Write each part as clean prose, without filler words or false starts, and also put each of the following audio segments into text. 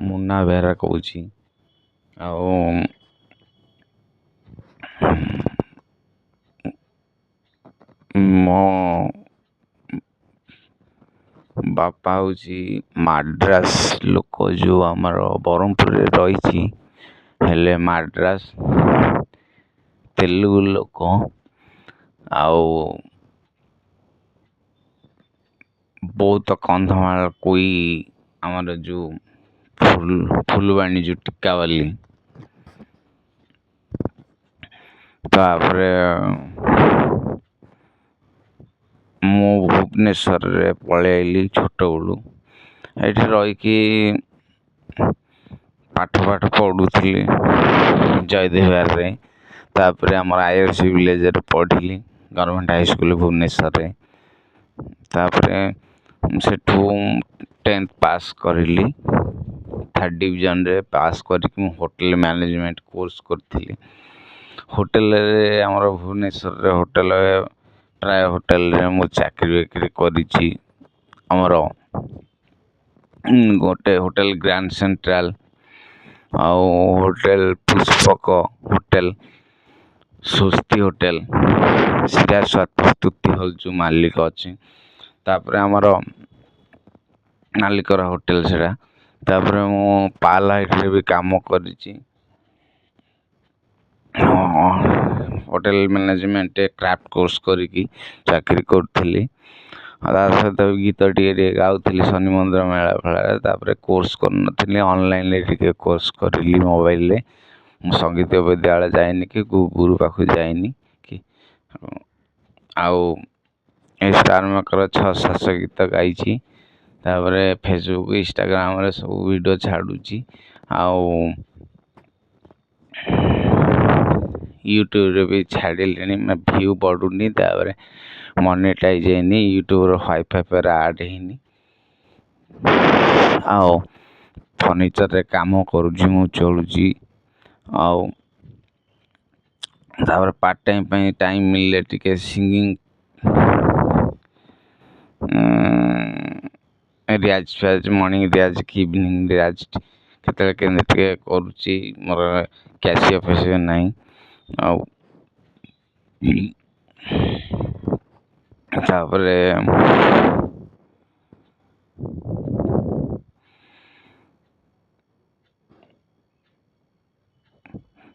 ମୁନା ବେହେରା କହୁଛି। ଆଉ ମୋ ବାପା ହେଉଛି ମାଡ୍ରାସ ଲୋକ, ଯେଉଁ ଆମର ବ୍ରହ୍ମପୁରରେ ରହିଛି, ହେଲେ ମାଡ୍ରାସ ତେଲୁଗୁ ଲୋକ। ଆଉ ବହୁତ କନ୍ଧମାଳ କୋଇ ଆମର ଯେଉଁ ଫୁଲବାଣୀ ଯେଉଁ ଟିକାବାଲି, ତାପରେ ମୁଁ ଭୁବନେଶ୍ୱରରେ ପଳେଇ ଆଇଲି ଛୋଟବେଳୁ। ଏଇଠି ରହିକି ପାଠ ପଢ଼ୁଥିଲି ଜୟଦେବବିହାରରେ। ତାପରେ ଆମର IRC ଭିଲେଜରେ ପଢ଼ିଲି, ଗଭର୍ଣ୍ଣମେଣ୍ଟ ହାଇସ୍କୁଲ ଭୁବନେଶ୍ୱରରେ। ତାପରେ ସେଠୁ 10th ପାସ୍ କରିଲି। 3rd ଡିଭିଜନରେ ପାସ୍ କରିକି ମୁଁ ହୋଟେଲ ମ୍ୟାନେଜମେଣ୍ଟ କୋର୍ସ କରିଥିଲି। ହୋଟେଲରେ ଆମର ଭୁବନେଶ୍ୱରରେ ପ୍ରାୟ ହୋଟେଲରେ ମୁଁ ଚାକିରି ବାକିରି କରିଛି। ଆମର ଗୋଟେ ହୋଟେଲ ଗ୍ରାଣ୍ଡ ସେଣ୍ଟ୍ରାଲ, ଆଉ ହୋଟେଲ ପୁଷ୍ପକ ହୋଟେଲ, ସ୍ୱସ୍ତି ହୋଟେଲ, ସିରା ସ୍ତୁତି ହଲ୍ ଯେଉଁ ମାଲିକ ଅଛି, ତାପରେ ଆମର ମାଲିକର ହୋଟେଲ ସେଇଟା। ତାପରେ ମୁଁ ପାଲାଇଟରେ ବି କାମ କରିଛି। ହୋଟେଲ ମ୍ୟାନେଜମେଣ୍ଟ କ୍ରାଫ୍ଟ କୋର୍ସ କରିକି ଚାକିରି କରୁଥିଲି। ଆଉ ତା ସହିତ ଗୀତ ଟିକେ ଗାଉଥିଲି ଶନି ମନ୍ଦିର ମେଳା ଫେଳାରେ। ତାପରେ କୋର୍ସ କରୁନଥିଲି, ଅନଲାଇନ୍ରେ ଟିକେ କୋର୍ସ କରିଲି ମୋବାଇଲରେ। ମୁଁ ସଙ୍ଗୀତ ବିଦ୍ୟାଳୟ ଯାଇନି କି ଗୁରୁ ପାଖକୁ ଯାଇନି କି। ଆଉ ଏଇ ଷ୍ଟାର ମେକର 600-700 ଗୀତ ଗାଇଛି। ତାପରେ ଫେସବୁକ୍ ଇନଷ୍ଟାଗ୍ରାମରେ ସବୁ ଭିଡ଼ିଓ ଛାଡ଼ୁଛି। ଆଉ ୟୁଟ୍ୟୁବରେ ବି ଛାଡ଼ିଲିଣି, ଭିୟୁ ବଢ଼ୁନି। ତାପରେ ମନିଟାଇଜ୍ ହେଇନି, ୟୁଟ୍ୟୁବର ୱାଇଫାଇରେ ଆଡ଼୍ ହେଇନି। ଆଉ ଫର୍ଣ୍ଣିଚରରେ କାମ କରୁଛି, ମୁଁ ଚଳୁଛି। ଆଉ ତାପରେ ପାର୍ଟ ଟାଇମ୍ ପାଇଁ ଟାଇମ୍ ମିଳିଲେ ଟିକେ ସିଙ୍ଗିଂ, ରିଆଜ ଫିଆଜ, ମର୍ଣ୍ଣିଂ ରିଆଜ କି ଇଭିନିଂ ରିଆଜ କେତେବେଳେ କେମିତି ଟିକେ କରୁଛି। ମୋର କ୍ୟାସିଓ ଫ୍ୟାସିଓ ନାହିଁ। ଆଉ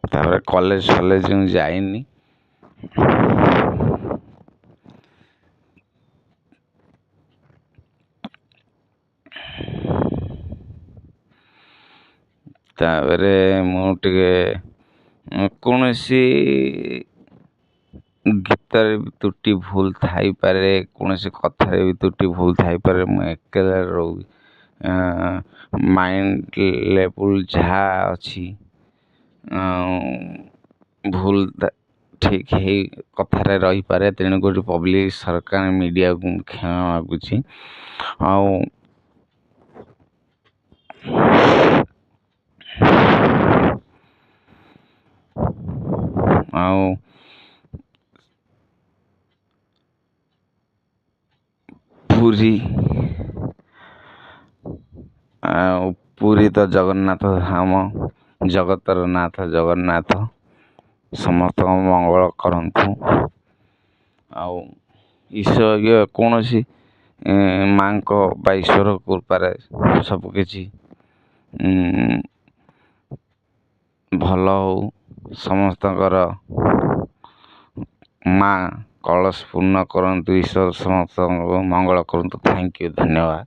ତାପରେ କଲେଜ ମୁଁ ଯାଇନି। ତାପରେ ମୁଁ ଟିକେ କୌଣସି ଗୀତରେ ବି ତ୍ରୁଟି ଭୁଲ ଥାଇପାରେ, କୌଣସି କଥାରେ ବି ତ୍ରୁଟି ଭୁଲ ଥାଇପାରେ। ମୁଁ ଏକେଲା ରହୁ, ମାଇଣ୍ଡ ଲେବୁଲ୍ ଯାହା ଅଛି ଭୁଲ ଠିକ୍ ହେଇ କଥାରେ ରହିପାରେ। ତେଣୁକରି ପବ୍ଲିକ୍, ସରକାର, ମିଡ଼ିଆକୁ ମୁଁ କ୍ଷମା ମାଗୁଛି। ଆଉ ପୁରୀ ତ ଜଗନ୍ନାଥ ଧାମ, ଜଗତର ନାଥ ଜଗନ୍ନାଥ ସମସ୍ତଙ୍କ ମଙ୍ଗଳ କରନ୍ତୁ। ଆଉ କୌଣସି ମା'ଙ୍କ ବା ଈଶ୍ୱର କୃପାରେ ସବୁକିଛି ଭଲ ହଉ। ସମସ୍ତଙ୍କର ମା' କଳସ ପୂର୍ଣ୍ଣ କରନ୍ତୁ, ଈଶ୍ୱର ସମସ୍ତଙ୍କ ମଙ୍ଗଳ କରନ୍ତୁ। ଥ୍ୟାଙ୍କ ୟୁ, ଧନ୍ୟବାଦ।